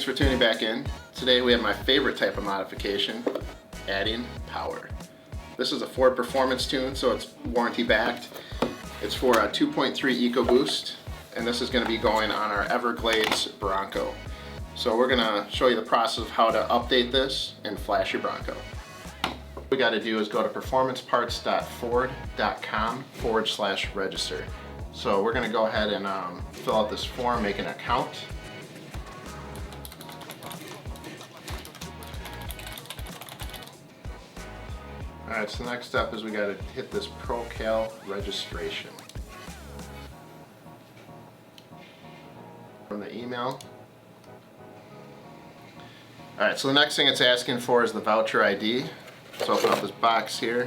for tuning back in. Today we have my favorite type of modification, adding power. This is a Ford Performance tune, so it's warranty backed. It's for a 2.3 EcoBoost, and this is going to be going on our Everglades Bronco. So we're going to show you the process of how to update this and flash your Bronco. What we got to do is go to performanceparts.ford.com/register. So we're going to go ahead and fill out this form, make an account. Alright, so the next step is we got to hit this ProCal registration. From the email. Alright, so the next thing it's asking for is the voucher ID. So open up this box here.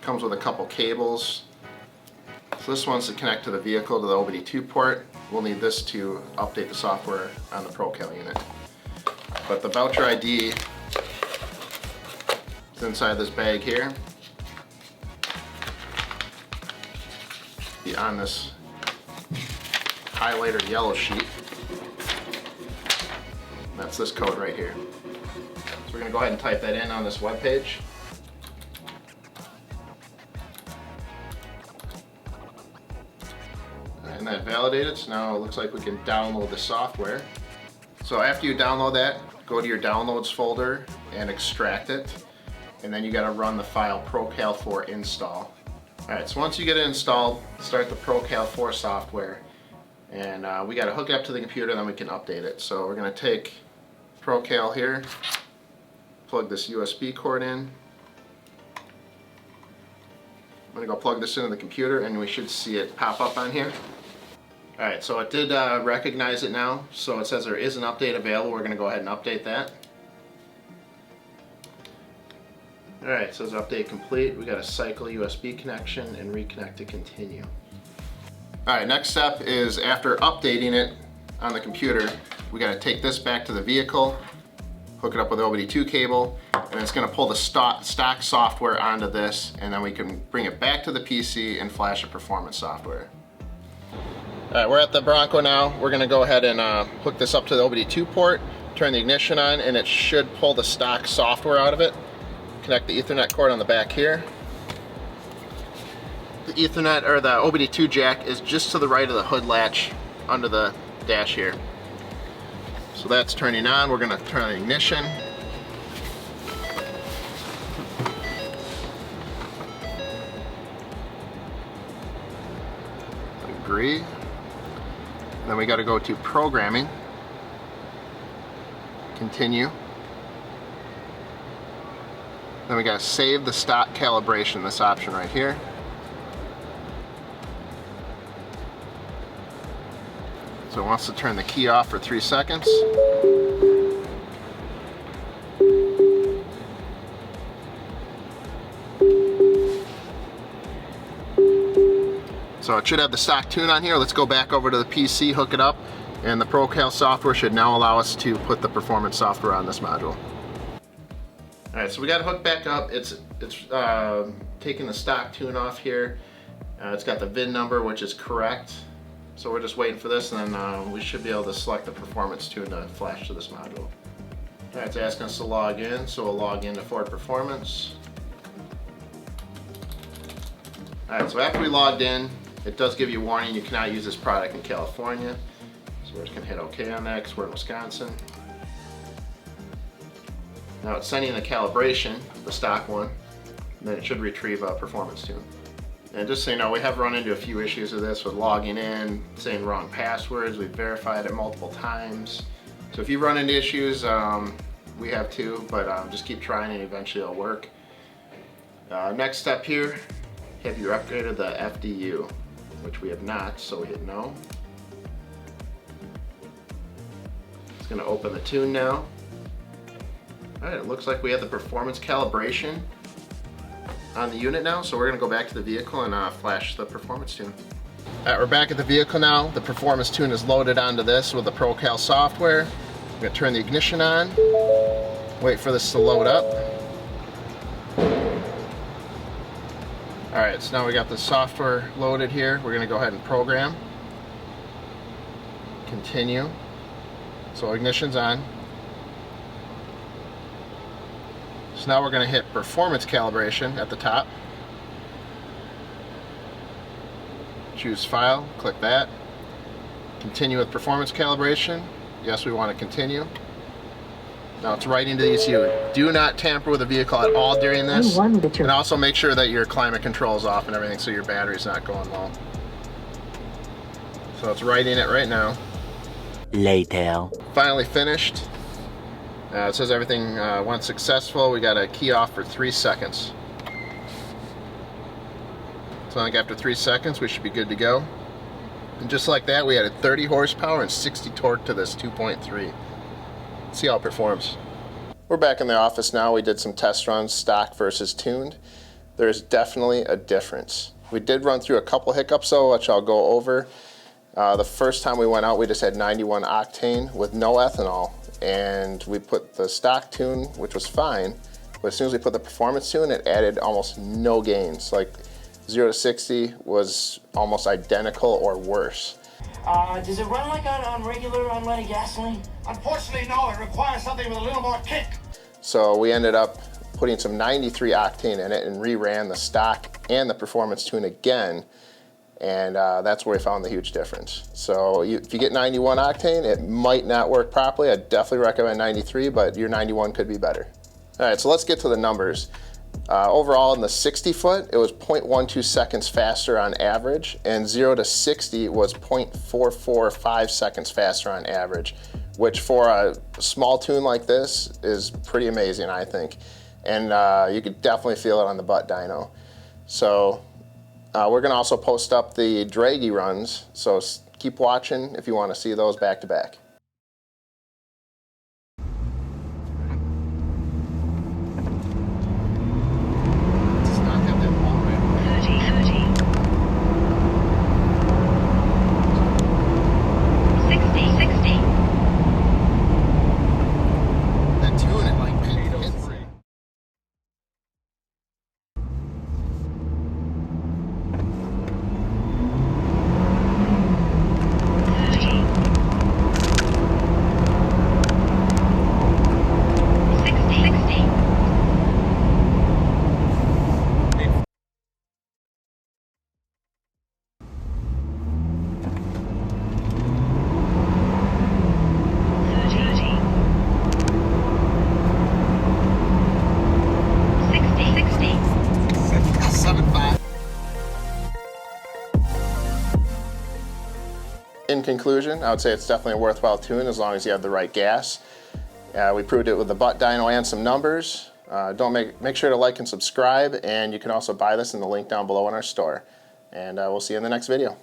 Comes with a couple cables. So this one's to connect to the vehicle to the OBD2 port. We'll need this to update the software on the ProCal unit. But the voucher ID is inside this bag here. Be on this highlighted yellow sheet. And that's this code right here. So we're going to go ahead and type that in on this web page. And that validated, so now it looks like we can download the software. So after you download that, go to your downloads folder and extract it. And then you got to run the file ProCal 4 install. Alright, so once you get it installed, start the ProCal 4 software. And we got to hook it up to the computer, then we can update it. So we're going to take ProCal here, plug this USB cord in. I'm going to go plug this into the computer and we should see it pop up on here. Alright, so it did recognize it now, so it says there is an update available. We're going to go ahead and update that. Alright, it says update complete. We got a cycle USB connection and reconnect to continue. Alright, next step is after updating it on the computer, we got to take this back to the vehicle, hook it up with the OBD2 cable, and it's going to pull the stock software onto this, and then we can bring it back to the PC and flash the performance software. Alright, we're at the Bronco now. We're going to go ahead and hook this up to the OBD2 port, turn the ignition on, and it should pull the stock software out of it. Connect the Ethernet cord on the back here. The Ethernet, or the OBD2 jack, is just to the right of the hood latch under the dash here. So that's turning on. We're going to turn on the ignition. Agree. And then we got to go to programming. Continue. Then we got to save the stock calibration, this option right here. So it wants to turn the key off for 3 seconds. So it should have the stock tune on here. Let's go back over to the PC, hook it up, and the ProCal software should now allow us to put the performance software on this module. Alright, so we got it hooked back up. It's taking the stock tune off here. It's got the VIN number, which is correct. So we're just waiting for this, and then we should be able to select the performance tune to flash to this module. Alright, it's asking us to log in, so we'll log into Ford Performance. Alright, so after we logged in, it does give you a warning you cannot use this product in California. So we're just going to hit OK on that because we're in Wisconsin. Now it's sending the calibration, the stock one, and then it should retrieve a performance tune. And just so you know, we have run into a few issues with this, with logging in, saying wrong passwords. We've verified it multiple times. So if you run into issues, we have too, but just keep trying and eventually it'll work. Next step here, have you upgraded the FDU, which we have not, so we hit no. It's going to open the tune now. Alright, it looks like we have the performance calibration on the unit now, so we're going to go back to the vehicle and flash the performance tune. Alright, we're back at the vehicle now. The performance tune is loaded onto this with the ProCal software. We're going to turn the ignition on, wait for this to load up. Alright, so now we got the software loaded here. We're going to go ahead and program. Continue. So ignition's on. So now we're going to hit performance calibration at the top. Choose file, click that. Continue with performance calibration. Yes, we want to continue. Now it's right into the ECU. Do not tamper with the vehicle at all during this. And also make sure that your climate control is off and everything so your battery's not going low. So it's writing it right now. Later. Finally finished. It says everything went successful. We got a key off for 3 seconds. So I think after 3 seconds we should be good to go. And just like that, we added 30 horsepower and 60 torque to this 2.3. Let's see how it performs. We're back in the office now. We did some test runs, stock versus tuned. There's definitely a difference. We did run through a couple hiccups though, which I'll go over. The first time we went out, we just had 91 octane with no ethanol. And we put the stock tune, which was fine. But as soon as we put the performance tune, it added almost no gains. Like 0 to 60 was almost identical or worse. Does it run like on regular unleaded gasoline? Unfortunately, no. It requires something with a little more kick. So we ended up putting some 93 octane in it and re-ran the stock and the performance tune again. And that's where we found the huge difference. So if you get 91 octane, it might not work properly. I definitely recommend 93, but your 91 could be better. All right, so let's get to the numbers. Overall, in the 60 foot, it was 0.12 seconds faster on average, and 0 to 60 was 0.445 seconds faster on average, which for a small tune like this is pretty amazing, I think. And you could definitely feel it on the butt dyno. So we're going to also post up the Dragy runs, so keep watching if you want to see those back to back. In conclusion, I would say it's definitely a worthwhile tune as long as you have the right gas. We proved it with the butt dyno and some numbers. Make sure to like and subscribe, and you can also buy this in the link down below in our store. And we'll see you in the next video.